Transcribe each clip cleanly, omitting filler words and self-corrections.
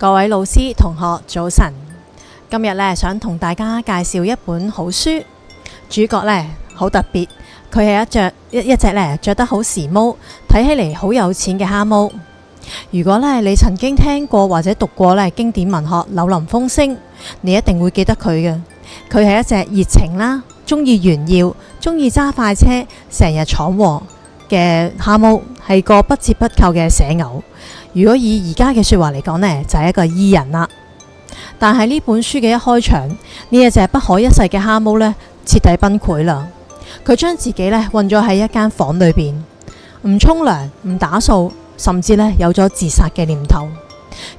各位老師、同學，早晨。今日咧想同大家介紹一本好書，主角咧好特別，佢係一隻咧着得好時髦，睇起嚟好有錢嘅蝦毛。如果咧你曾經聽過或者讀過咧經典文學《柳林風聲》，你一定會記得佢嘅。佢係一隻熱情啦，中意炫耀，中意揸快車，成日闖禍嘅蝦毛，係個不折不扣嘅寫偶。如果以而家嘅說話嚟講呢，就係一個伊人啦。但係呢本書嘅一開場，呢一隻不可一世嘅蝦毛呢，徹底崩潰啦。佢將自己呢困咗喺一間房裏邊，唔沖涼，唔打掃，甚至呢有咗自殺嘅念頭。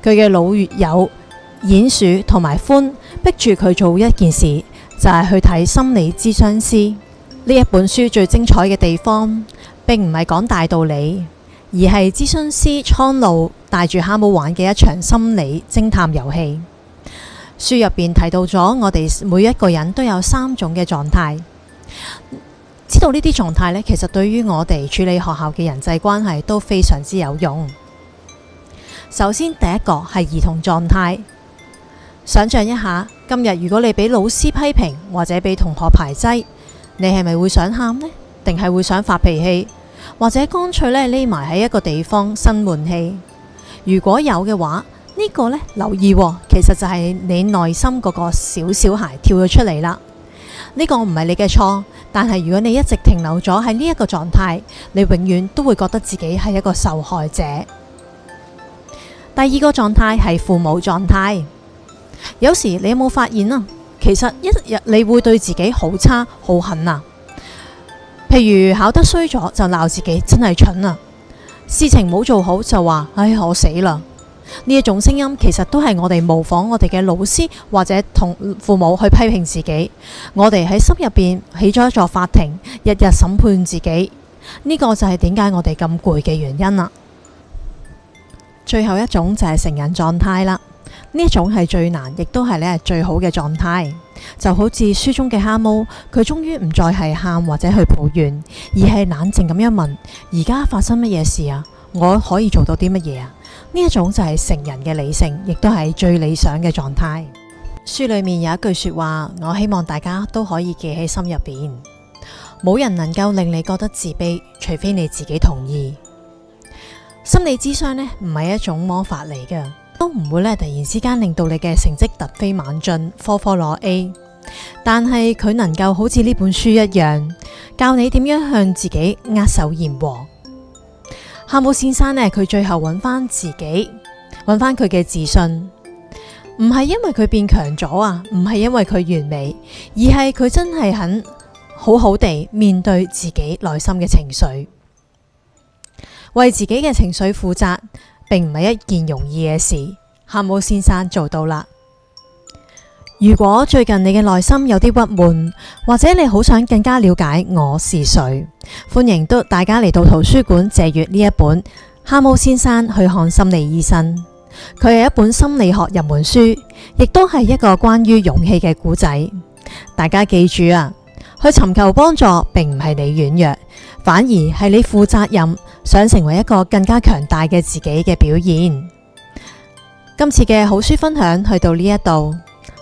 佢嘅老友鼴鼠同埋獾逼住佢做一件事，就係去睇心理諮商師。呢一本書最精彩嘅地方，並唔係講大道理，而係諮詢師蒼鷺帶住蝦毛玩嘅一場心理偵探遊戲。書入邊提到咗我哋每一個人都有3種嘅狀態，知道呢啲狀態呢，其實對於我哋處理學校嘅人際關係都非常之有用。首先第一個係兒童狀態，想象一下，今日如果你俾老師批評或者俾同學排擠，你係咪會想喊呢？定係會想發脾氣？或者乾脆咧匿埋喺一個地方生悶氣？如果有嘅話，呢個呢，留意喎，其實就係你內心嗰個小小孩跳咗出嚟啦。呢個唔係你嘅錯，但係如果你一直停留咗喺呢一個狀態，你永遠都會覺得自己係一個受害者。第二個狀態係父母狀態。有時你有冇發現啊？其實一日你會對自己好差好狠啊。譬如考得衰咗就鬧自己真係蠢啊，事情冇做好就話唉我死啦。呢一種聲音其實都係我哋模仿我哋嘅老師或者同父母去批評自己，我哋喺心入邊起咗一座法庭，日日審判自己。呢個就係點解我哋咁攰嘅原因啦。最後一種就係成人狀態啦，呢一種係最難亦都係咧最好嘅狀態。就好似書中嘅蝦毛，佢終於唔再係喊或者去抱怨，而係冷靜咁樣問：而家發生乜嘢事啊？我可以做到啲乜嘢啊？呢一種就係成人嘅理性，亦都係最理想嘅狀態。書裏面有一句說話，我希望大家都可以記喺心入邊：冇人能夠令你覺得自卑，除非你自己同意。心理諮商呢，唔係一種魔法嚟嘅，都唔會突然之間令到你嘅成績突飛猛進，科科攞 A。但係佢能夠好似呢本書一樣，教你點樣向自己握手言和。蛤蟆先生呢，佢最後揾翻自己，揾翻佢嘅自信，唔係因為佢變強咗啊，唔係因為佢完美，而係佢真係肯好好地面對自己內心嘅情緒，為自己嘅情緒負責，並唔係一件容易嘅事。蛤蟆先生做到啦。如果最近你嘅內心有啲鬱悶，或者你好想更加了解我是誰，歡迎大家嚟到圖書館借閱呢一本《蛤蟆先生去看心理醫生》。佢係一本心理學入門書，亦都係一個關於勇氣嘅故仔。大家記住啊，去尋求幫助並唔係你軟弱，反而係你負責任，想成為一個更加強大嘅自己嘅表現。今次嘅好書分享去到呢一度，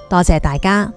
多謝大家。